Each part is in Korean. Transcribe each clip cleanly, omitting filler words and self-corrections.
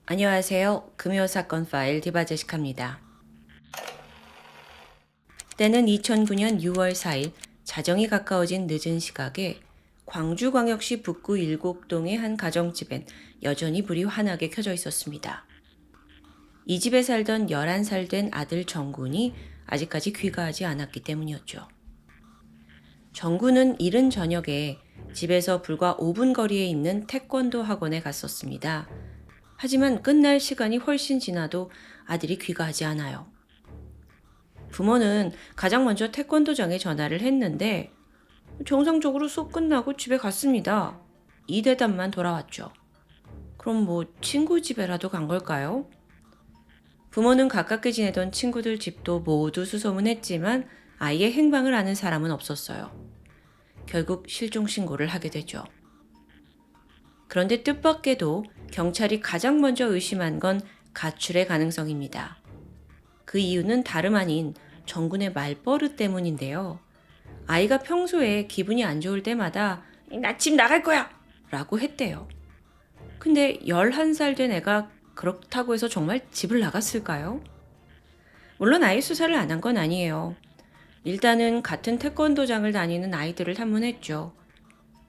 안녕하세요. 금요사건 파일 디바제시카입니다. 때는 2009년 6월 4일 자정이 가까워진 늦은 시각에 광주광역시 북구 일곡동의 한 가정집엔 여전히 불이 환하게 켜져 있었습니다. 이 집에 살던 11살 된 아들 정군이 아직까지 귀가하지 않았기 때문이었죠. 정군은 이른 저녁에 집에서 불과 5분 거리에 있는 태권도 학원에 갔었습니다. 하지만 끝날 시간이 훨씬 지나도 아들이 귀가하지 않아요. 부모는 가장 먼저 태권도장에 전화를 했는데 정상적으로 수업 끝나고 집에 갔습니다. 이 대답만 돌아왔죠. 그럼 뭐 친구 집에라도 간 걸까요? 부모는 가깝게 지내던 친구들 집도 모두 수소문했지만 아이의 행방을 아는 사람은 없었어요. 결국 실종 신고를 하게 되죠. 그런데 뜻밖에도 경찰이 가장 먼저 의심한 건 가출의 가능성입니다. 그 이유는 다름 아닌 정군의 말버릇 때문인데요. 아이가 평소에 기분이 안 좋을 때마다 나 집 나갈 거야! 라고 했대요. 근데 11살 된 애가 그렇다고 해서 정말 집을 나갔을까요? 물론 아이 수사를 안 한 건 아니에요. 일단은 같은 태권도장을 다니는 아이들을 탐문했죠.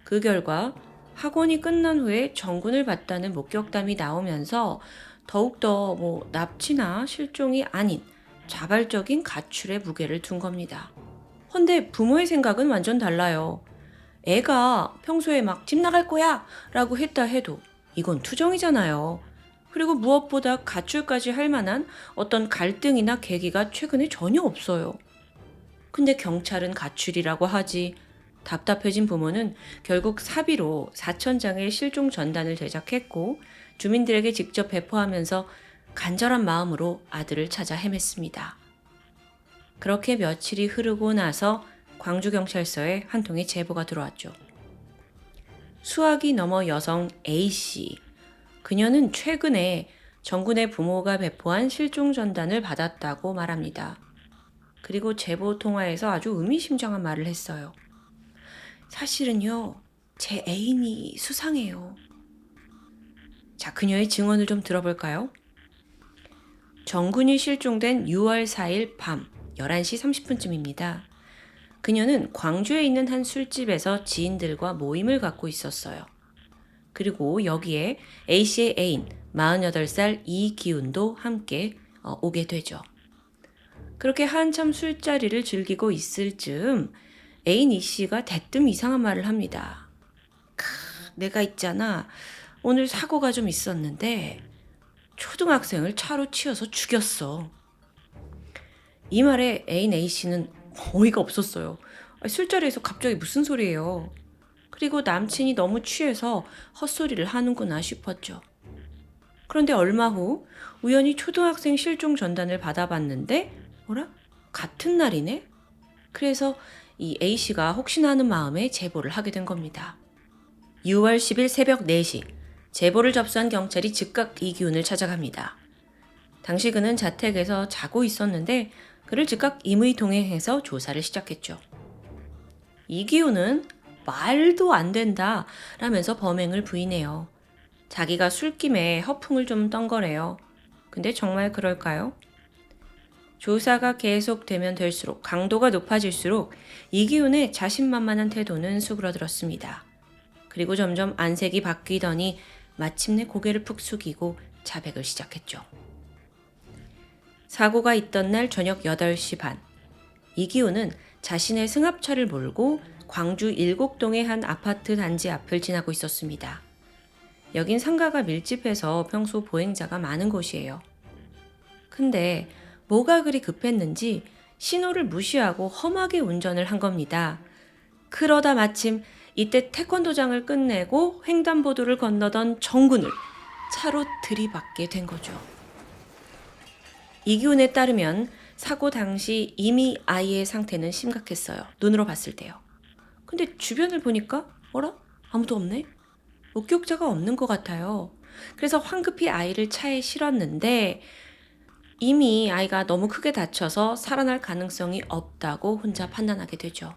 그 결과 학원이 끝난 후에 정군을 봤다는 목격담이 나오면서 더욱더 납치나 실종이 아닌 자발적인 가출의 무게를 둔 겁니다. 헌데 부모의 생각은 완전 달라요. 애가 평소에 막 집 나갈 거야 라고 했다 해도 이건 투정이잖아요. 그리고 무엇보다 가출까지 할 만한 어떤 갈등이나 계기가 최근에 전혀 없어요. 근데 경찰은 가출이라고 하지. 답답해진 부모는 결국 사비로 4,000장의 실종 전단을 제작했고 주민들에게 직접 배포하면서 간절한 마음으로 아들을 찾아 헤맸습니다. 그렇게 며칠이 흐르고 나서 광주경찰서에 한 통의 제보가 들어왔죠. 수학이 넘어 여성 A씨. 그녀는 최근에 정군의 부모가 배포한 실종 전단을 받았다고 말합니다. 그리고 제보 통화에서 아주 의미심장한 말을 했어요. 사실은요, 제 애인이 수상해요. 자, 그녀의 증언을 좀 들어볼까요? 정군이 실종된 6월 4일 밤 11시 30분쯤입니다. 그녀는 광주에 있는 한 술집에서 지인들과 모임을 갖고 있었어요. 그리고 여기에 A씨의 애인 48살 이기훈도 함께 오게 되죠. 그렇게 한참 술자리를 즐기고 있을 즈음 애인 E씨가 대뜸 이상한 말을 합니다. 내가 있잖아. 오늘 사고가 좀 있었는데 초등학생을 차로 치여서 죽였어. 이 말에 애인 A씨는 어이가 없었어요. 술자리에서 갑자기 무슨 소리예요. 그리고 남친이 너무 취해서 헛소리를 하는구나 싶었죠. 그런데 얼마 후 우연히 초등학생 실종 전단을 받아봤는데 뭐라? 같은 날이네? 그래서 이 A씨가 혹시나 하는 마음에 제보를 하게 된 겁니다. 6월 10일 새벽 4시 제보를 접수한 경찰이 즉각 이기훈을 찾아갑니다. 당시 그는 자택에서 자고 있었는데 그를 즉각 임의 동행해서 조사를 시작했죠. 이기훈은 말도 안 된다 라면서 범행을 부인해요. 자기가 술김에 허풍을 좀 떤 거래요. 근데 정말 그럴까요? 조사가 계속되면 될수록 강도가 높아질수록 이기훈의 자신만만한 태도는 수그러들었습니다. 그리고 점점 안색이 바뀌더니 마침내 고개를 푹 숙이고 자백을 시작했죠. 사고가 있던 날 저녁 8시 반, 이기훈은 자신의 승합차를 몰고 광주 일곡동의 한 아파트 단지 앞을 지나고 있었습니다. 여긴 상가가 밀집해서 평소 보행자가 많은 곳이에요. 근데 뭐가 그리 급했는지 신호를 무시하고 험하게 운전을 한 겁니다. 그러다 마침 이때 태권도장을 끝내고 횡단보도를 건너던 정군을 차로 들이받게 된 거죠. 이기훈에 따르면 사고 당시 이미 아이의 상태는 심각했어요. 눈으로 봤을 때요. 근데 주변을 보니까 아무도 없네? 목격자가 없는 것 같아요. 그래서 황급히 아이를 차에 실었는데 이미 아이가 너무 크게 다쳐서 살아날 가능성이 없다고 혼자 판단하게 되죠.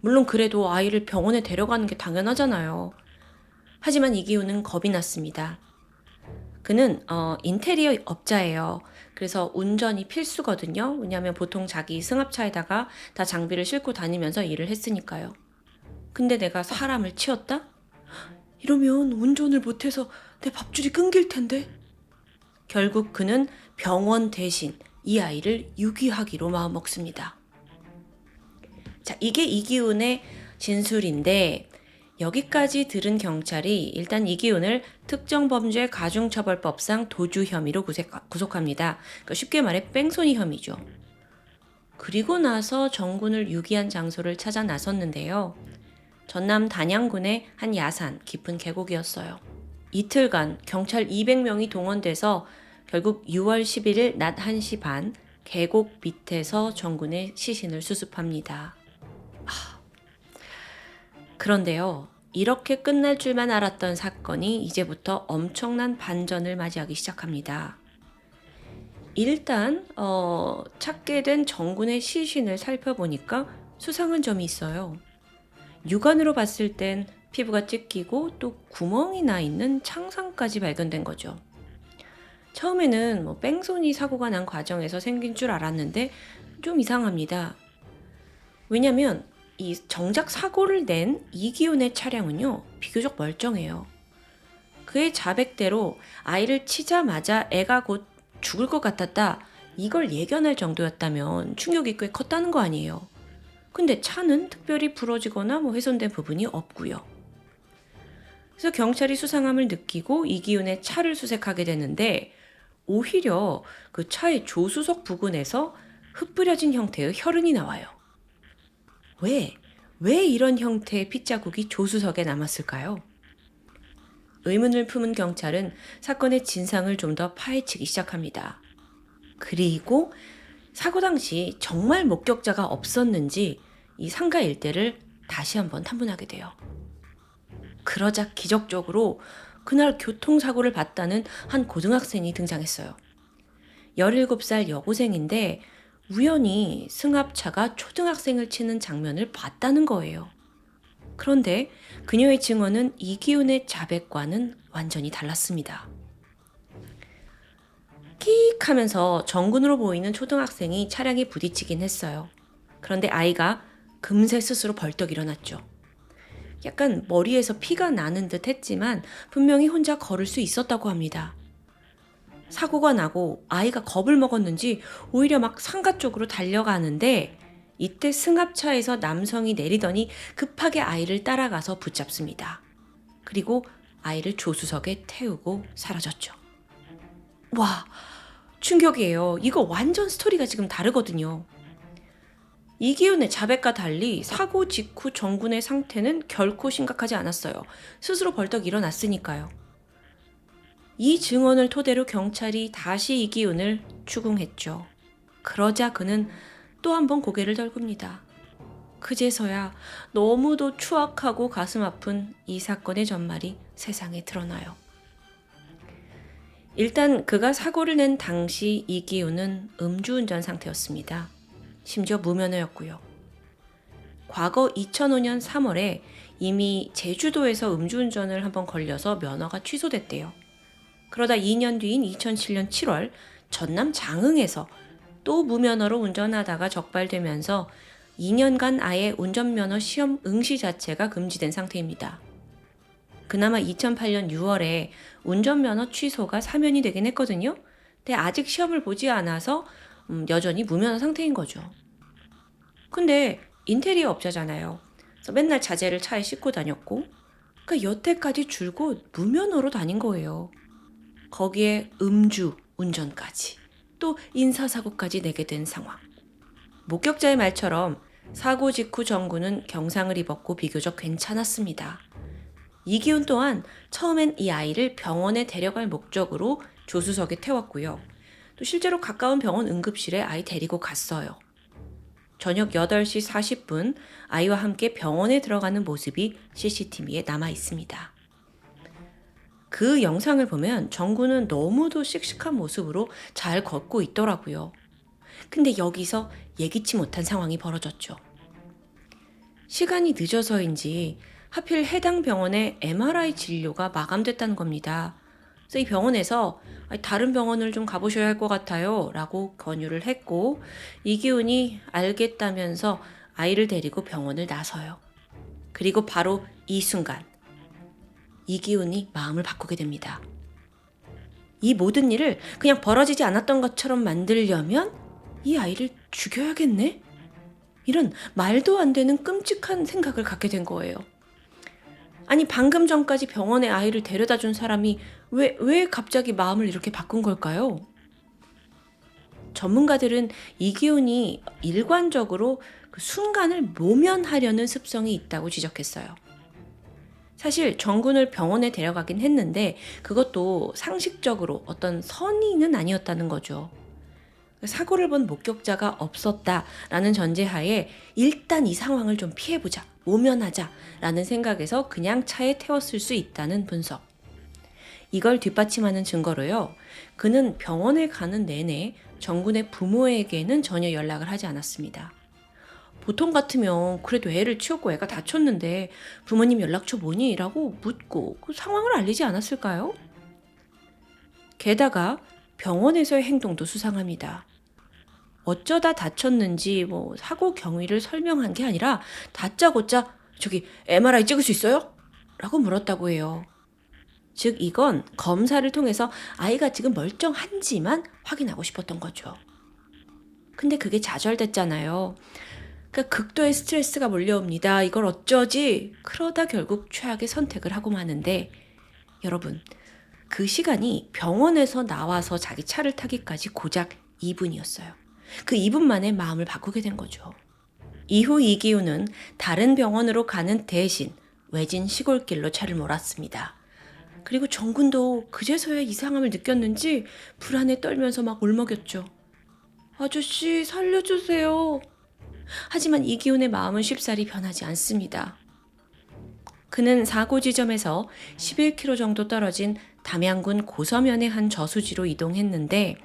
물론 그래도 아이를 병원에 데려가는 게 당연하잖아요. 하지만 이기훈은 겁이 났습니다. 그는 인테리어 업자예요. 그래서 운전이 필수거든요. 왜냐하면 보통 자기 승합차에다가 다 장비를 싣고 다니면서 일을 했으니까요. 근데 내가 사람을 치웠다? 이러면 운전을 못해서 내 밥줄이 끊길 텐데. 결국 그는 병원 대신 이 아이를 유기하기로 마음먹습니다. 자, 이게 이기훈의 진술인데 여기까지 들은 경찰이 일단 이기훈을 특정범죄 가중처벌법상 도주 혐의로 구속합니다. 그러니까 쉽게 말해 뺑소니 혐의죠. 그리고 나서 정군을 유기한 장소를 찾아 나섰는데요. 전남 단양군의 한 야산 깊은 계곡이었어요. 이틀간 경찰 200명이 동원돼서 결국 6월 11일 낮 1시 반 계곡 밑에서 정군의 시신을 수습합니다. 그런데요, 이렇게 끝날 줄만 알았던 사건이 이제부터 엄청난 반전을 맞이하기 시작합니다. 일단 찾게 된 정군의 시신을 살펴보니까 수상한 점이 있어요. 육안으로 봤을 땐 피부가 찢기고 또 구멍이 나 있는 창상까지 발견된 거죠. 처음에는 뺑소니 사고가 난 과정에서 생긴 줄 알았는데 좀 이상합니다. 왜냐면 이 정작 사고를 낸 이기훈의 차량은요, 비교적 멀쩡해요. 그의 자백대로 아이를 치자마자 애가 곧 죽을 것 같았다, 이걸 예견할 정도였다면 충격이 꽤 컸다는 거 아니에요. 근데 차는 특별히 부러지거나 훼손된 부분이 없고요. 그래서 경찰이 수상함을 느끼고 이기훈의 차를 수색하게 되는데 오히려 그 차의 조수석 부근에서 흩뿌려진 형태의 혈흔이 나와요. 왜 이런 형태의 핏자국이 조수석에 남았을까요? 의문을 품은 경찰은 사건의 진상을 좀 더 파헤치기 시작합니다. 그리고 사고 당시 정말 목격자가 없었는지 이 상가 일대를 다시 한번 탐문하게 돼요. 그러자 기적적으로 그날 교통사고를 봤다는 한 고등학생이 등장했어요. 17살 여고생인데 우연히 승합차가 초등학생을 치는 장면을 봤다는 거예요. 그런데 그녀의 증언은 이기훈의 자백과는 완전히 달랐습니다. 끽 하면서 정군으로 보이는 초등학생이 차량에 부딪히긴 했어요. 그런데 아이가 금세 스스로 벌떡 일어났죠. 약간 머리에서 피가 나는 듯 했지만 분명히 혼자 걸을 수 있었다고 합니다. 사고가 나고 아이가 겁을 먹었는지 오히려 막 상가 쪽으로 달려가는데 이때 승합차에서 남성이 내리더니 급하게 아이를 따라가서 붙잡습니다. 그리고 아이를 조수석에 태우고 사라졌죠. 와, 충격이에요. 이거 완전 스토리가 지금 다르거든요. 이기훈의 자백과 달리 사고 직후 정군의 상태는 결코 심각하지 않았어요. 스스로 벌떡 일어났으니까요. 이 증언을 토대로 경찰이 다시 이기훈을 추궁했죠. 그러자 그는 또 한 번 고개를 떨굽니다. 그제서야 너무도 추악하고 가슴 아픈 이 사건의 전말이 세상에 드러나요. 일단 그가 사고를 낸 당시 이기훈은 음주운전 상태였습니다. 심지어 무면허였고요. 과거 2005년 3월에 이미 제주도에서 음주운전을 한번 걸려서 면허가 취소됐대요. 그러다 2년 뒤인 2007년 7월 전남 장흥에서 또 무면허로 운전하다가 적발되면서 2년간 아예 운전면허 시험 응시 자체가 금지된 상태입니다. 그나마 2008년 6월에 운전면허 취소가 사면이 되긴 했거든요. 근데 아직 시험을 보지 않아서 여전히 무면허 상태인 거죠. 근데 인테리어 업자잖아요. 그래서 맨날 자재를 차에 싣고 다녔고 그러니까 여태까지 줄곧 무면허로 다닌 거예요. 거기에 음주 운전까지 또 인사사고까지 내게 된 상황. 목격자의 말처럼 사고 직후 정군은 경상을 입었고 비교적 괜찮았습니다. 이기훈 또한 처음엔 이 아이를 병원에 데려갈 목적으로 조수석에 태웠고요. 또 실제로 가까운 병원 응급실에 아이 데리고 갔어요. 저녁 8시 40분 아이와 함께 병원에 들어가는 모습이 CCTV에 남아 있습니다. 그 영상을 보면 정군은 너무도 씩씩한 모습으로 잘 걷고 있더라고요. 근데 여기서 예기치 못한 상황이 벌어졌죠. 시간이 늦어서인지 하필 해당 병원의 MRI 진료가 마감됐다는 겁니다. 그래서 이 병원에서 다른 병원을 좀 가보셔야 할 것 같아요 라고 권유를 했고, 이기훈이 알겠다면서 아이를 데리고 병원을 나서요. 그리고 바로 이 순간 이기훈이 마음을 바꾸게 됩니다. 이 모든 일을 그냥 벌어지지 않았던 것처럼 만들려면 이 아이를 죽여야겠네? 이런 말도 안 되는 끔찍한 생각을 갖게 된 거예요. 아니, 방금 전까지 병원에 아이를 데려다 준 사람이 왜 갑자기 마음을 이렇게 바꾼 걸까요? 전문가들은 이기훈이 일관적으로 그 순간을 모면하려는 습성이 있다고 지적했어요. 사실 정군을 병원에 데려가긴 했는데 그것도 상식적으로 어떤 선의는 아니었다는 거죠. 사고를 본 목격자가 없었다라는 전제하에 일단 이 상황을 좀 피해보자, 모면하자라는 생각에서 그냥 차에 태웠을 수 있다는 분석. 이걸 뒷받침하는 증거로요, 그는 병원에 가는 내내 정군의 부모에게는 전혀 연락을 하지 않았습니다. 보통 같으면 그래도 애를 치웠고 애가 다쳤는데 부모님 연락처 뭐니? 라고 묻고 그 상황을 알리지 않았을까요? 게다가 병원에서의 행동도 수상합니다. 어쩌다 다쳤는지 사고 경위를 설명한 게 아니라 다짜고짜 저기 MRI 찍을 수 있어요? 라고 물었다고 해요. 즉 이건 검사를 통해서 아이가 지금 멀쩡한지만 확인하고 싶었던 거죠. 근데 그게 좌절됐잖아요. 그러니까 극도의 스트레스가 몰려옵니다. 이걸 어쩌지? 그러다 결국 최악의 선택을 하고 마는데, 여러분, 그 시간이 병원에서 나와서 자기 차를 타기까지 고작 2분이었어요. 그 2분 만에 마음을 바꾸게 된 거죠. 이후 이기훈은 다른 병원으로 가는 대신 외진 시골길로 차를 몰았습니다. 그리고 정군도 그제서야 이상함을 느꼈는지 불안에 떨면서 막 울먹였죠. 아저씨, 살려주세요. 하지만 이기훈의 마음은 쉽사리 변하지 않습니다. 그는 사고 지점에서 11km 정도 떨어진 담양군 고서면의 한 저수지로 이동했는데,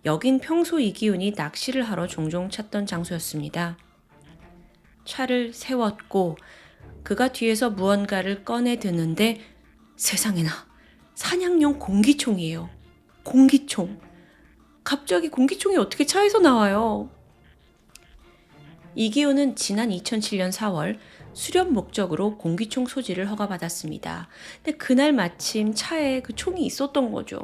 여긴 평소 이기훈이 낚시를 하러 종종 찾던 장소였습니다. 차를 세웠고 그가 뒤에서 무언가를 꺼내 드는데, 세상에나 사냥용 공기총이에요. 공기총. 갑자기 공기총이 어떻게 차에서 나와요? 이기훈은 지난 2007년 4월 수렵 목적으로 공기총 소지를 허가받았습니다. 근데 그날 마침 차에 그 총이 있었던 거죠.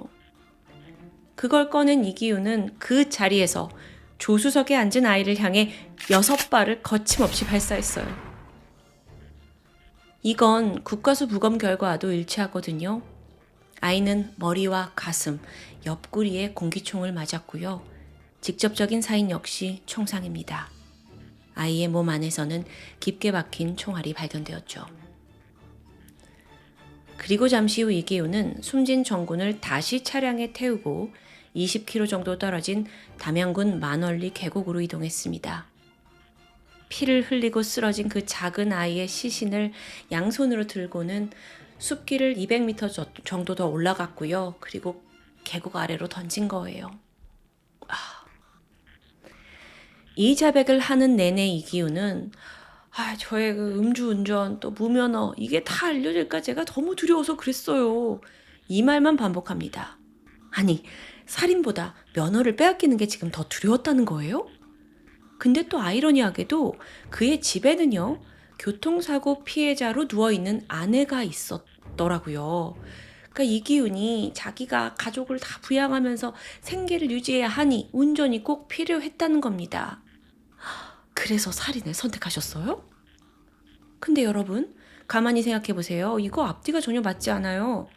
그걸 꺼낸 이기훈은 그 자리에서 조수석에 앉은 아이를 향해 6발을 거침없이 발사했어요. 이건 국가수 부검 결과와도 일치하거든요. 아이는 머리와 가슴, 옆구리에 공기총을 맞았고요. 직접적인 사인 역시 총상입니다. 아이의 몸 안에서는 깊게 박힌 총알이 발견되었죠. 그리고 잠시 후 이기훈은 숨진 정군을 다시 차량에 태우고 20km 정도 떨어진 담양군 만월리 계곡으로 이동했습니다. 피를 흘리고 쓰러진 그 작은 아이의 시신을 양손으로 들고는 숲길을 200m 정도 더 올라갔고요. 그리고 계곡 아래로 던진 거예요. 이 자백을 하는 내내 이기훈은 저의 그 음주운전 또 무면허 이게 다 알려질까 제가 너무 두려워서 그랬어요. 이 말만 반복합니다. 아니, 살인보다 면허를 빼앗기는 게 지금 더 두려웠다는 거예요? 근데 또 아이러니하게도 그의 집에는요, 교통사고 피해자로 누워있는 아내가 있었더라고요. 그러니까 이기훈이 자기가 가족을 다 부양하면서 생계를 유지해야 하니 운전이 꼭 필요했다는 겁니다. 그래서 살인을 선택하셨어요? 근데 여러분, 가만히 생각해 보세요. 이거 앞뒤가 전혀 맞지 않아요.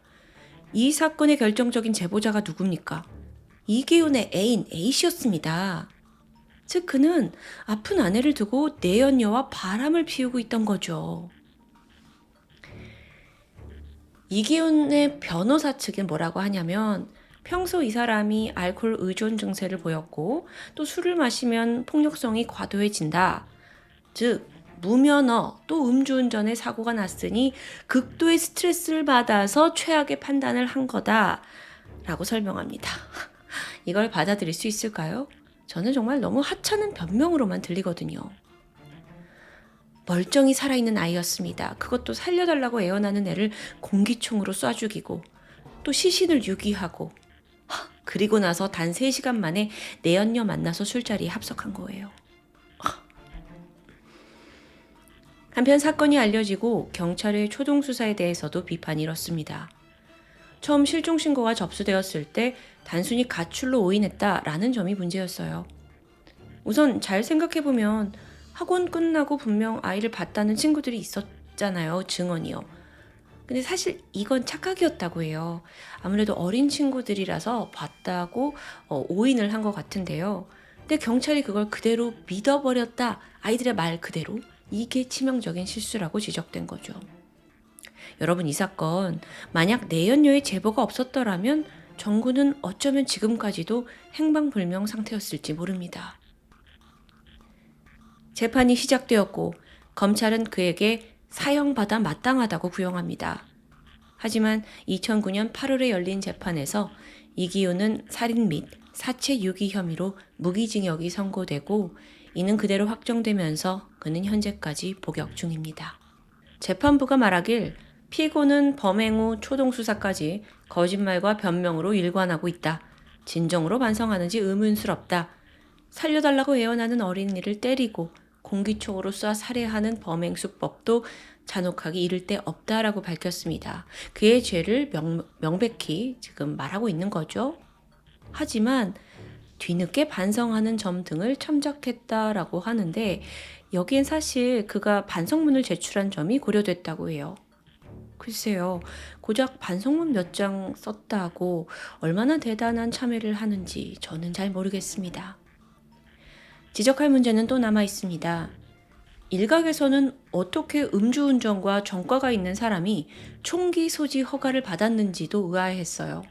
이 사건의 결정적인 제보자가 누굽니까? 이기훈의 애인 A씨였습니다. 즉 그는 아픈 아내를 두고 내연녀와 바람을 피우고 있던 거죠. 이기훈의 변호사 측은 뭐라고 하냐면, 평소 이 사람이 알코올 의존 증세를 보였고 또 술을 마시면 폭력성이 과도해진다. 즉 무면허 또 음주운전의 사고가 났으니 극도의 스트레스를 받아서 최악의 판단을 한 거다 라고 설명합니다. 이걸 받아들일 수 있을까요? 저는 정말 너무 하찮은 변명으로만 들리거든요. 멀쩡히 살아있는 아이였습니다. 그것도 살려달라고 애원하는 애를 공기총으로 쏴 죽이고, 또 시신을 유기하고, 그리고 나서 단 3시간 만에 내연녀 만나서 술자리에 합석한 거예요. 한편 사건이 알려지고 경찰의 초동 수사에 대해서도 비판이 일었습니다. 처음 실종 신고가 접수되었을 때 단순히 가출로 오인했다라는 점이 문제였어요. 우선 잘 생각해보면 학원 끝나고 분명 아이를 봤다는 친구들이 있었잖아요. 증언이요. 근데 사실 이건 착각이었다고 해요. 아무래도 어린 친구들이라서 봤다고 오인을 한 것 같은데요. 근데 경찰이 그걸 그대로 믿어버렸다. 아이들의 말 그대로. 이게 치명적인 실수라고 지적된 거죠. 여러분, 이 사건 만약 내연녀의 제보가 없었더라면 정구는 어쩌면 지금까지도 행방불명 상태였을지 모릅니다. 재판이 시작되었고 검찰은 그에게 사형받아 마땅하다고 구형합니다. 하지만 2009년 8월에 열린 재판에서 이기훈은 살인 및 사체 유기 혐의로 무기징역이 선고되고 이는 그대로 확정되면서 그는 현재까지 복역 중입니다. 재판부가 말하길 피고는 범행 후 초동 수사까지 거짓말과 변명으로 일관하고 있다. 진정으로 반성하는지 의문스럽다. 살려달라고 애원하는 어린이를 때리고 공기총으로 쏴 살해하는 범행 수법도 잔혹하게 이를 데 없다라고 밝혔습니다. 그의 죄를 명백히 지금 말하고 있는 거죠. 하지만 뒤늦게 반성하는 점 등을 첨삭했다라고 하는데 여기엔 사실 그가 반성문을 제출한 점이 고려됐다고 해요. 글쎄요, 고작 반성문 몇 장 썼다고 얼마나 대단한 참회를 하는지 저는 잘 모르겠습니다. 지적할 문제는 또 남아 있습니다. 일각에서는 어떻게 음주운전과 전과가 있는 사람이 총기 소지 허가를 받았는지도 의아해했어요.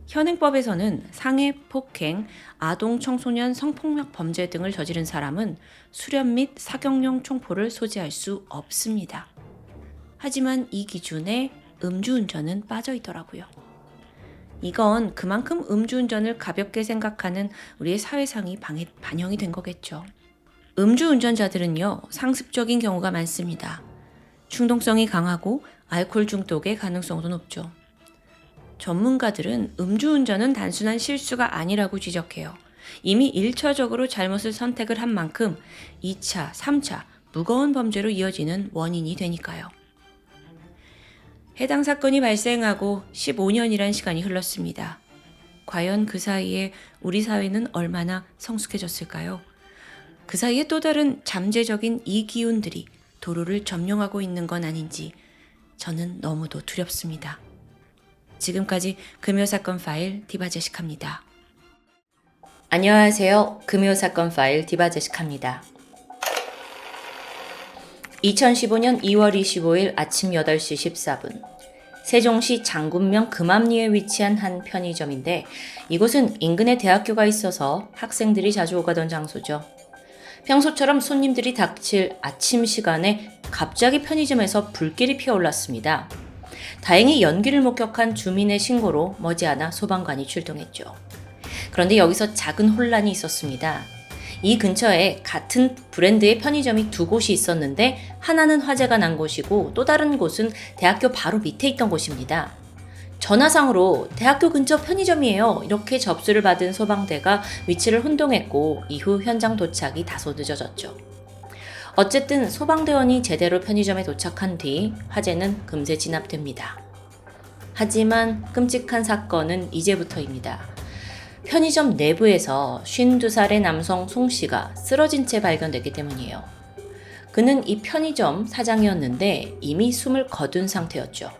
현행법에서는 상해, 폭행, 아동 청소년 성폭력 범죄 등을 저지른 사람은 수련 및 사격용 총포를 소지할 수 없습니다. 하지만 이 기준에 음주운전은 빠져 있더라고요. 이건 그만큼 음주운전을 가볍게 생각하는 우리의 사회상이 반영이 된 거겠죠. 음주운전자들은요, 상습적인 경우가 많습니다. 충동성이 강하고 알코올 중독의 가능성도 높죠. 전문가들은 음주운전은 단순한 실수가 아니라고 지적해요. 이미 1차적으로 잘못을 선택을 한 만큼 2차, 3차 무거운 범죄로 이어지는 원인이 되니까요. 해당 사건이 발생하고 15년이란 시간이 흘렀습니다. 과연 그 사이에 우리 사회는 얼마나 성숙해졌을까요? 그 사이에 또 다른 잠재적인 이기운들이 도로를 점령하고 있는 건 아닌지 저는 너무도 두렵습니다. 지금까지 금요사건 파일 디바제시카입니다. 안녕하세요. 금요사건 파일 디바제시카입니다. 2015년 2월 25일 아침 8시 14분 세종시 장군명 금암리에 위치한 한 편의점인데 이곳은 인근에 대학교가 있어서 학생들이 자주 오가던 장소죠. 평소처럼 손님들이 닥칠 아침 시간에 갑자기 편의점에서 불길이 피어올랐습니다. 다행히 연기를 목격한 주민의 신고로 머지않아 소방관이 출동했죠. 그런데 여기서 작은 혼란이 있었습니다. 이 근처에 같은 브랜드의 편의점이 2곳이 있었는데 하나는 화재가 난 곳이고 또 다른 곳은 대학교 바로 밑에 있던 곳입니다. 전화상으로 대학교 근처 편의점이에요. 이렇게 접수를 받은 소방대가 위치를 혼동했고 이후 현장 도착이 다소 늦어졌죠. 어쨌든 소방대원이 제대로 편의점에 도착한 뒤 화재는 금세 진압됩니다. 하지만 끔찍한 사건은 이제부터입니다. 편의점 내부에서 52살의 남성 송씨가 쓰러진 채 발견됐기 때문이에요. 그는 이 편의점 사장이었는데 이미 숨을 거둔 상태였죠.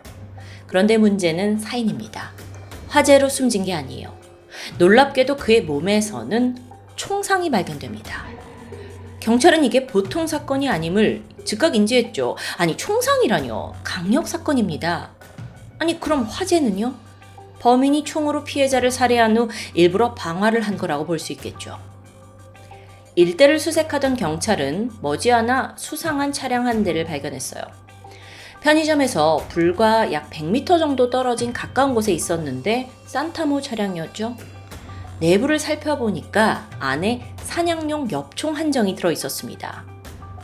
그런데 문제는 사인입니다. 화재로 숨진 게 아니에요. 놀랍게도 그의 몸에서는 총상이 발견됩니다. 경찰은 이게 보통 사건이 아님을 즉각 인지했죠. 아니, 총상이라뇨. 강력 사건입니다. 아니, 그럼 화재는요? 범인이 총으로 피해자를 살해한 후 일부러 방화를 한 거라고 볼 수 있겠죠. 일대를 수색하던 경찰은 머지않아 수상한 차량 한 대를 발견했어요. 편의점에서 불과 약 100m 정도 떨어진 가까운 곳에 있었는데 산타모 차량이었죠. 내부를 살펴보니까 안에 사냥용 엽총 한 정이 들어있었습니다.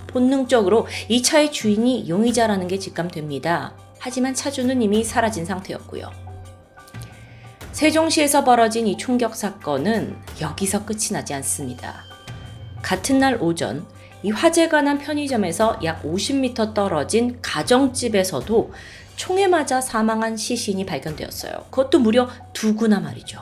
본능적으로 이 차의 주인이 용의자라는 게 직감됩니다. 하지만 차주는 이미 사라진 상태였고요. 세종시에서 벌어진 이 총격 사건은 여기서 끝이 나지 않습니다. 같은 날 오전 이 화재가 난 편의점에서 약 50m 떨어진 가정집에서도 총에 맞아 사망한 시신이 발견되었어요. 그것도 무려 2구나 말이죠.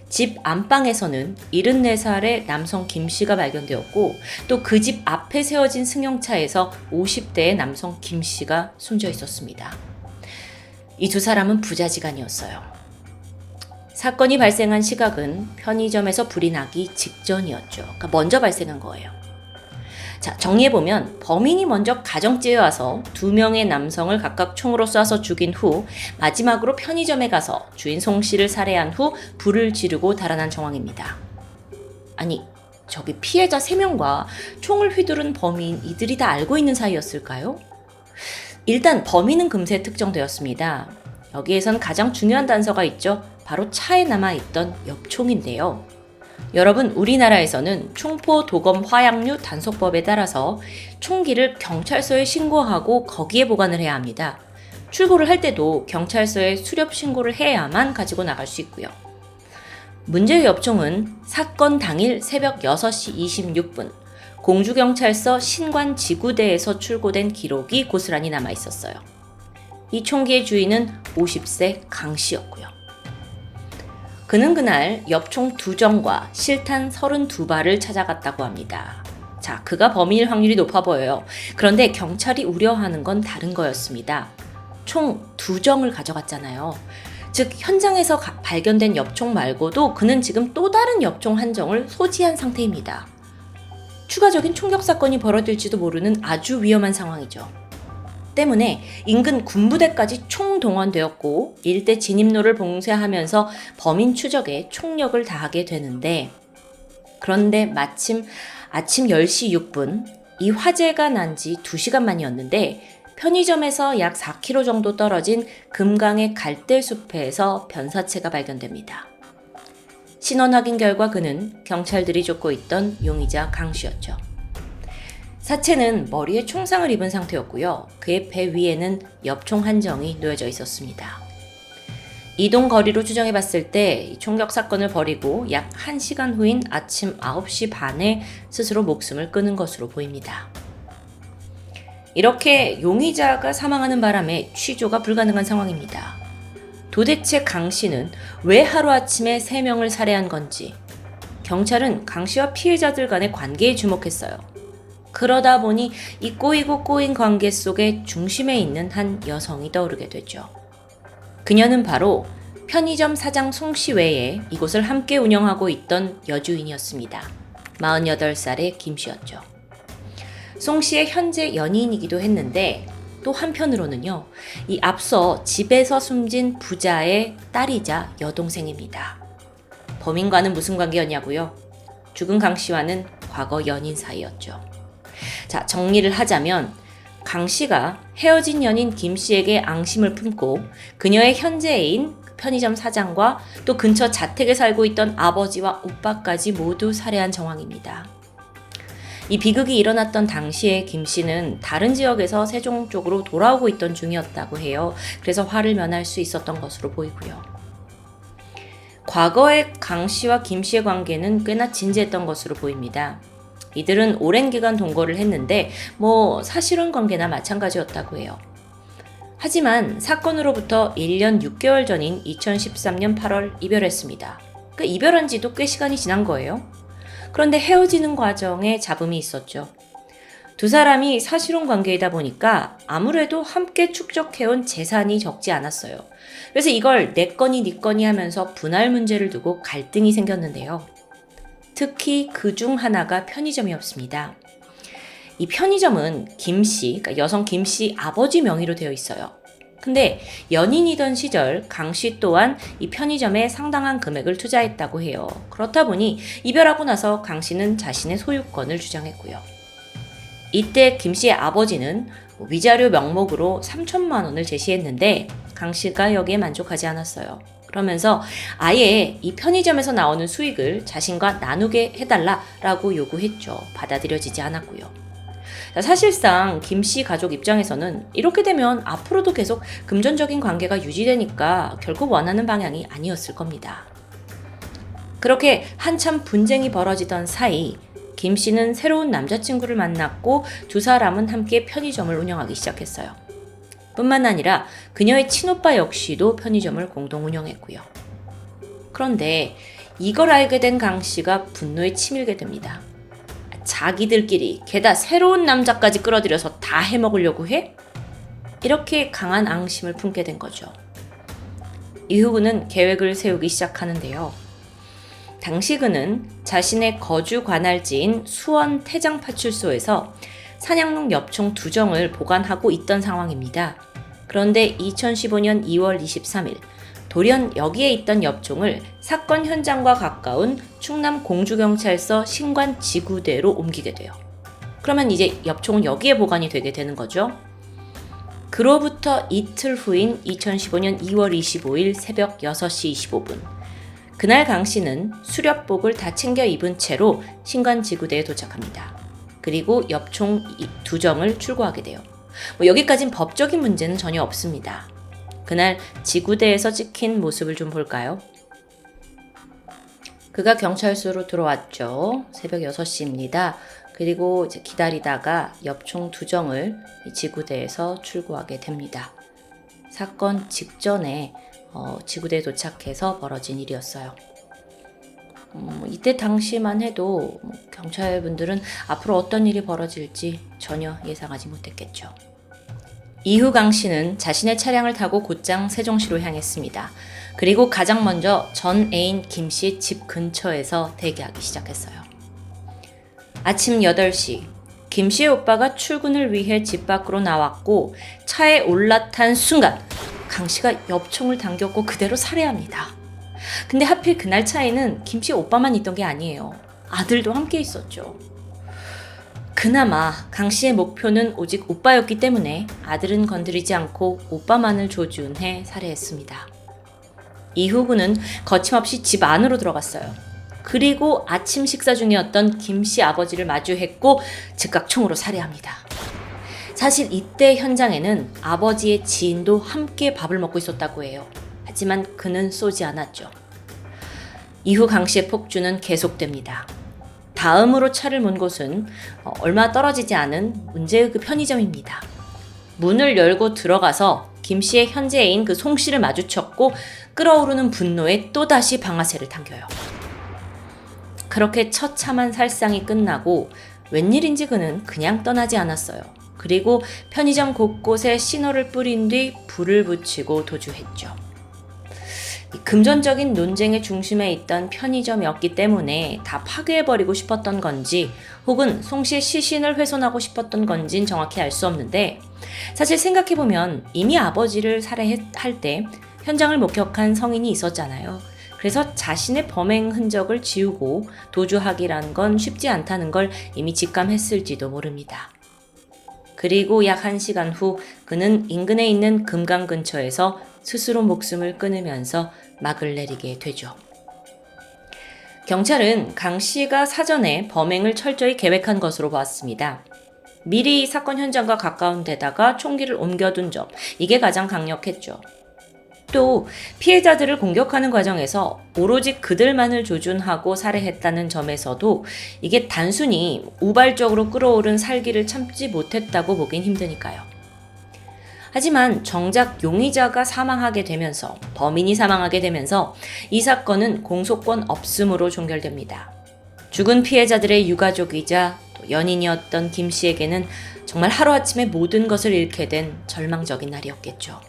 집 안방에서는 74살의 남성 김 씨가 발견되었고 또 그 집 앞에 세워진 승용차에서 50대의 남성 김 씨가 숨져 있었습니다. 이 두 사람은 부자지간이었어요. 사건이 발생한 시각은 편의점에서 불이 나기 직전이었죠. 그러니까 먼저 발생한 거예요. 자, 정리해보면 범인이 먼저 가정집에 와서 2명의 남성을 각각 총으로 쏴서 죽인 후 마지막으로 편의점에 가서 주인 송 씨를 살해한 후 불을 지르고 달아난 정황입니다. 아니, 저기 피해자 3명과 총을 휘두른 범인 이들이 다 알고 있는 사이였을까요? 일단 범인은 금세 특정되었습니다. 여기에선 가장 중요한 단서가 있죠. 바로 차에 남아있던 엽총인데요. 여러분, 우리나라에서는 총포 도검 화약류 단속법에 따라서 총기를 경찰서에 신고하고 거기에 보관을 해야 합니다. 출고를 할 때도 경찰서에 수렵 신고를 해야만 가지고 나갈 수 있고요. 문제의 엽총은 사건 당일 새벽 6시 26분 공주경찰서 신관지구대에서 출고된 기록이 고스란히 남아 있었어요. 이 총기의 주인은 50세 강 씨였고요. 그는 그날 엽총 2정과 실탄 32발을 찾아갔다고 합니다. 자, 그가 범인일 확률이 높아 보여요. 그런데 경찰이 우려하는 건 다른 거였습니다. 총 2정을 가져갔잖아요. 즉 현장에서 발견된 엽총 말고도 그는 지금 또 다른 엽총 1정을 소지한 상태입니다. 추가적인 총격 사건이 벌어질지도 모르는 아주 위험한 상황이죠. 때문에 인근 군부대까지 총동원되었고 일대 진입로를 봉쇄하면서 범인 추적에 총력을 다하게 되는데, 그런데 마침 아침 10시 6분 이 화재가 난 지 2시간 만이었는데 편의점에서 약 4km 정도 떨어진 금강의 갈대숲에서 변사체가 발견됩니다. 신원 확인 결과 그는 경찰들이 쫓고 있던 용의자 강 씨였죠. 사체는 머리에 총상을 입은 상태였고요. 그의 배 위에는 엽총 1정이 놓여져 있었습니다. 이동 거리로 추정해봤을 때 총격 사건을 벌이고 약 1시간 후인 아침 9시 반에 스스로 목숨을 끊은 것으로 보입니다. 이렇게 용의자가 사망하는 바람에 취조가 불가능한 상황입니다. 도대체 강 씨는 왜 하루아침에 3명을 살해한 건지 경찰은 강 씨와 피해자들 간의 관계에 주목했어요. 그러다 보니 이 꼬이고 꼬인 관계 속에 중심에 있는 한 여성이 떠오르게 되죠. 그녀는 바로 편의점 사장 송 씨 외에 이곳을 함께 운영하고 있던 여주인이었습니다. 48살의 김 씨였죠. 송 씨의 현재 연인이기도 했는데 또 한편으로는요, 이 앞서 집에서 숨진 부자의 딸이자 여동생입니다. 범인과는 무슨 관계였냐고요? 죽은 강 씨와는 과거 연인 사이였죠. 자, 정리를 하자면 강 씨가 헤어진 연인 김 씨에게 앙심을 품고 그녀의 현재 애인 편의점 사장과 또 근처 자택에 살고 있던 아버지와 오빠까지 모두 살해한 정황입니다. 이 비극이 일어났던 당시에 김 씨는 다른 지역에서 세종 쪽으로 돌아오고 있던 중이었다고 해요. 그래서 화를 면할 수 있었던 것으로 보이고요. 과거의 강 씨와 김 씨의 관계는 꽤나 진지했던 것으로 보입니다. 이들은 오랜 기간 동거를 했는데 사실혼 관계나 마찬가지였다고 해요. 하지만 사건으로부터 1년 6개월 전인 2013년 8월 이별했습니다. 이별한 지도 꽤 시간이 지난 거예요. 그런데 헤어지는 과정에 잡음이 있었죠. 두 사람이 사실혼 관계이다 보니까 아무래도 함께 축적해온 재산이 적지 않았어요. 그래서 이걸 내 거니 네 거니 하면서 분할 문제를 두고 갈등이 생겼는데요. 특히 그 중 하나가 편의점이었습니다. 이 편의점은 김 씨, 그러니까 여성 김 씨 아버지 명의로 되어 있어요. 근데 연인이던 시절 강 씨 또한 이 편의점에 상당한 금액을 투자했다고 해요. 그렇다 보니 이별하고 나서 강 씨는 자신의 소유권을 주장했고요. 이때 김 씨의 아버지는 위자료 명목으로 3천만 원을 제시했는데 강 씨가 여기에 만족하지 않았어요. 그러면서 아예 이 편의점에서 나오는 수익을 자신과 나누게 해달라라고 요구했죠. 받아들여지지 않았고요. 사실상 김 씨 가족 입장에서는 이렇게 되면 앞으로도 계속 금전적인 관계가 유지되니까 결국 원하는 방향이 아니었을 겁니다. 그렇게 한참 분쟁이 벌어지던 사이 김 씨는 새로운 남자친구를 만났고 두 사람은 함께 편의점을 운영하기 시작했어요. 뿐만 아니라 그녀의 친오빠 역시도 편의점을 공동 운영했고요. 그런데 이걸 알게 된 강 씨가 분노에 치밀게 됩니다. 자기들끼리 게다 새로운 남자까지 끌어들여서 다 해먹으려고 해? 이렇게 강한 앙심을 품게 된 거죠. 이후 그는 계획을 세우기 시작하는데요. 당시 그는 자신의 거주 관할지인 수원 태장파출소에서 산양농 엽총 2정을 보관하고 있던 상황입니다. 그런데 2015년 2월 23일 돌연 여기에 있던 엽총을 사건 현장과 가까운 충남 공주경찰서 신관지구대로 옮기게 돼요. 그러면 이제 엽총은 여기에 보관이 되게 되는 거죠. 그로부터 이틀 후인 2015년 2월 25일 새벽 6시 25분 그날 강 씨는 수렵복을 다 챙겨 입은 채로 신관지구대에 도착합니다. 그리고 엽총 2정을 출고하게 돼요. 여기까진 법적인 문제는 전혀 없습니다. 그날 지구대에서 찍힌 모습을 좀 볼까요? 그가 경찰서로 들어왔죠. 새벽 6시입니다. 그리고 이제 기다리다가 엽총 2정을 지구대에서 출고하게 됩니다. 사건 직전에 지구대에 도착해서 벌어진 일이었어요. 이때 당시만 해도 경찰분들은 앞으로 어떤 일이 벌어질지 전혀 예상하지 못했겠죠. 이후 강 씨는 자신의 차량을 타고 곧장 세종시로 향했습니다. 그리고 가장 먼저 전 애인 김 씨 집 근처에서 대기하기 시작했어요. 아침 8시 김 씨의 오빠가 출근을 위해 집 밖으로 나왔고 차에 올라탄 순간 강 씨가 엽총을 당겼고 그대로 살해합니다. 근데 하필 그날 차에는 김 씨 오빠만 있던 게 아니에요. 아들도 함께 있었죠. 그나마 강 씨의 목표는 오직 오빠였기 때문에 아들은 건드리지 않고 오빠만을 조준해 살해했습니다. 이후 그는 거침없이 집 안으로 들어갔어요. 그리고 아침 식사 중이었던 김 씨 아버지를 마주했고 즉각 총으로 살해합니다. 사실 이때 현장에는 아버지의 지인도 함께 밥을 먹고 있었다고 해요. 하지만 그는 쏘지 않았죠. 이후 강 씨의 폭주는 계속됩니다. 다음으로 차를 몬 곳은 얼마 떨어지지 않은 문제의 그 편의점입니다. 문을 열고 들어가서 김 씨의 현재 애인 그 송 씨를 마주쳤고 끓어오르는 분노에 또다시 방아쇠를 당겨요. 그렇게 처참한 살상이 끝나고 웬일인지 그는 그냥 떠나지 않았어요. 그리고 편의점 곳곳에 신호를 뿌린 뒤 불을 붙이고 도주했죠. 금전적인 논쟁의 중심에 있던 편의점이었기 때문에 다 파괴해버리고 싶었던 건지 혹은 송 씨의 시신을 훼손하고 싶었던 건진 정확히 알 수 없는데 사실 생각해보면 이미 아버지를 살해할 때 현장을 목격한 성인이 있었잖아요. 그래서 자신의 범행 흔적을 지우고 도주하기란 건 쉽지 않다는 걸 이미 직감했을지도 모릅니다. 그리고 약 1시간 후 그는 인근에 있는 금강 근처에서 스스로 목숨을 끊으면서 막을 내리게 되죠. 경찰은 강 씨가 사전에 범행을 철저히 계획한 것으로 보았습니다. 미리 사건 현장과 가까운 데다가 총기를 옮겨둔 점, 이게 가장 강력했죠. 또 피해자들을 공격하는 과정에서 오로지 그들만을 조준하고 살해했다는 점에서도 이게 단순히 우발적으로 끌어오른 살기를 참지 못했다고 보긴 힘드니까요. 하지만 정작 용의자가 사망하게 되면서 범인이 사망하게 되면서 이 사건은 공소권 없음으로 종결됩니다. 죽은 피해자들의 유가족이자 또 연인이었던 김 씨에게는 정말 하루아침에 모든 것을 잃게 된 절망적인 날이었겠죠.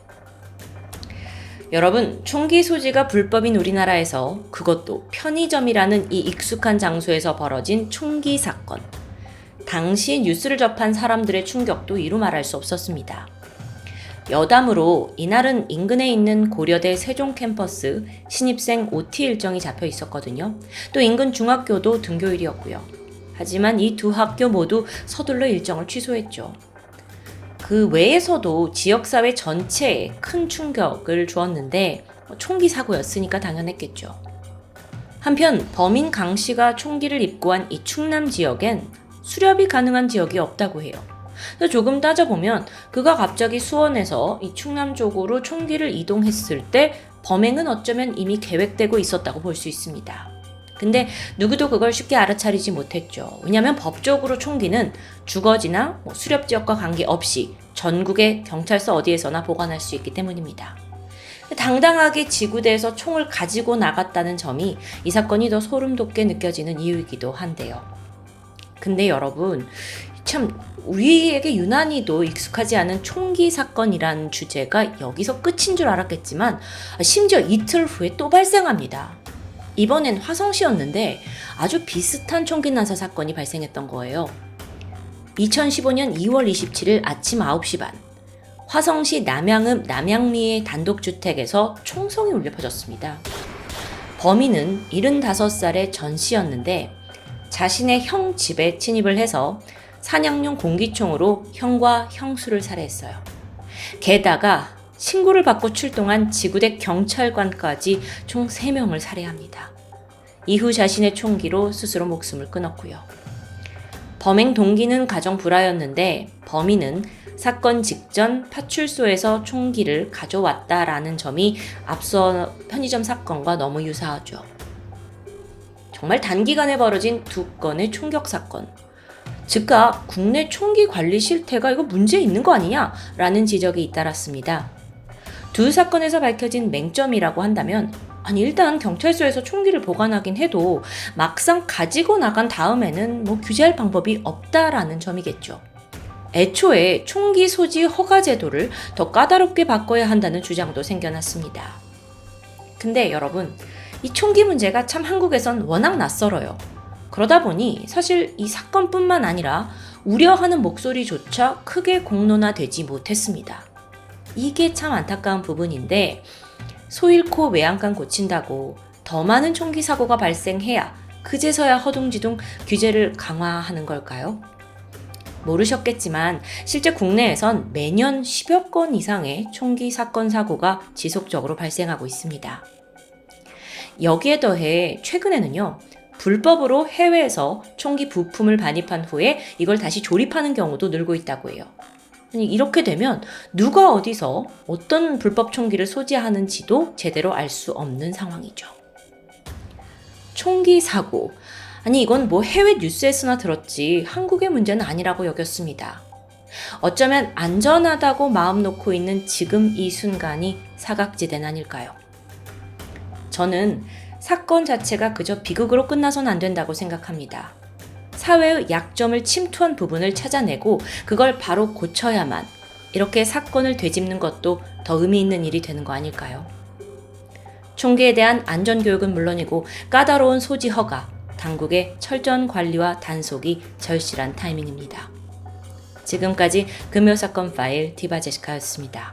여러분, 총기 소지가 불법인 우리나라에서 그것도 편의점이라는 이 익숙한 장소에서 벌어진 총기 사건. 당시 뉴스를 접한 사람들의 충격도 이루 말할 수 없었습니다. 여담으로 이날은 인근에 있는 고려대 세종 캠퍼스 신입생 OT 일정이 잡혀 있었거든요. 또 인근 중학교도 등교일이었고요. 하지만 이 두 학교 모두 서둘러 일정을 취소했죠. 그 외에서도 지역사회 전체에 큰 충격을 주었는데 총기 사고였으니까 당연했겠죠. 한편 범인 강 씨가 총기를 입고한 이 충남 지역엔 수렵이 가능한 지역이 없다고 해요. 근데 조금 따져보면 그가 갑자기 수원에서 이 충남 쪽으로 총기를 이동했을 때 범행은 어쩌면 이미 계획되고 있었다고 볼 수 있습니다. 근데 누구도 그걸 쉽게 알아차리지 못했죠. 왜냐하면 법적으로 총기는 주거지나 수렵지역과 관계없이 전국의 경찰서 어디에서나 보관할 수 있기 때문입니다. 당당하게 지구대에서 총을 가지고 나갔다는 점이 이 사건이 더 소름 돋게 느껴지는 이유이기도 한데요. 근데 여러분, 참 우리에게 유난히도 익숙하지 않은 총기 사건이란 주제가 여기서 끝인 줄 알았겠지만 심지어 이틀 후에 또 발생합니다. 이번엔 화성시였는데 아주 비슷한 총기 난사 사건이 발생했던 거예요. 2015년 2월 27일 아침 9시 반 화성시 남양읍 남양리의 단독주택에서 총성이 울려 퍼졌습니다. 범인은 75살의 전 씨였는데 자신의 형 집에 침입을 해서 사냥용 공기총으로 형과 형수를 살해했어요. 게다가 신고를 받고 출동한 지구대 경찰관까지 총 3명을 살해합니다. 이후 자신의 총기로 스스로 목숨을 끊었고요. 범행 동기는 가정 불화였는데 범인은 사건 직전 파출소에서 총기를 가져왔다라는 점이 앞서 편의점 사건과 너무 유사하죠. 정말 단기간에 벌어진 2건의 총격 사건. 즉각 국내 총기 관리 실태가 이거 문제 있는 거 아니냐라는 지적이 잇따랐습니다. 두 사건에서 밝혀진 맹점이라고 한다면 일단 경찰서에서 총기를 보관하긴 해도 막상 가지고 나간 다음에는 규제할 방법이 없다라는 점이겠죠. 애초에 총기 소지 허가 제도를 더 까다롭게 바꿔야 한다는 주장도 생겨났습니다. 근데 여러분, 이 총기 문제가 참 한국에선 워낙 낯설어요. 그러다 보니 사실 이 사건뿐만 아니라 우려하는 목소리조차 크게 공론화되지 못했습니다. 이게 참 안타까운 부분인데 소 잃고 외양간 고친다고 더 많은 총기 사고가 발생해야 그제서야 허둥지둥 규제를 강화하는 걸까요? 모르셨겠지만 실제 국내에선 매년 10여 건 이상의 총기 사건 사고가 지속적으로 발생하고 있습니다. 여기에 더해 최근에는요, 불법으로 해외에서 총기 부품을 반입한 후에 이걸 다시 조립하는 경우도 늘고 있다고 해요. 이렇게 되면 누가 어디서 어떤 불법 총기를 소지하는지도 제대로 알 수 없는 상황이죠. 총기 사고. 이건 해외 뉴스에서나 들었지 한국의 문제는 아니라고 여겼습니다. 어쩌면 안전하다고 마음 놓고 있는 지금 이 순간이 사각지대는 아닐까요? 저는 사건 자체가 그저 비극으로 끝나선 안 된다고 생각합니다. 사회의 약점을 침투한 부분을 찾아내고 그걸 바로 고쳐야만 이렇게 사건을 되짚는 것도 더 의미 있는 일이 되는 거 아닐까요? 총기에 대한 안전교육은 물론이고 까다로운 소지 허가, 당국의 철저한 관리와 단속이 절실한 타이밍입니다. 지금까지 금요사건 파일 디바제시카였습니다.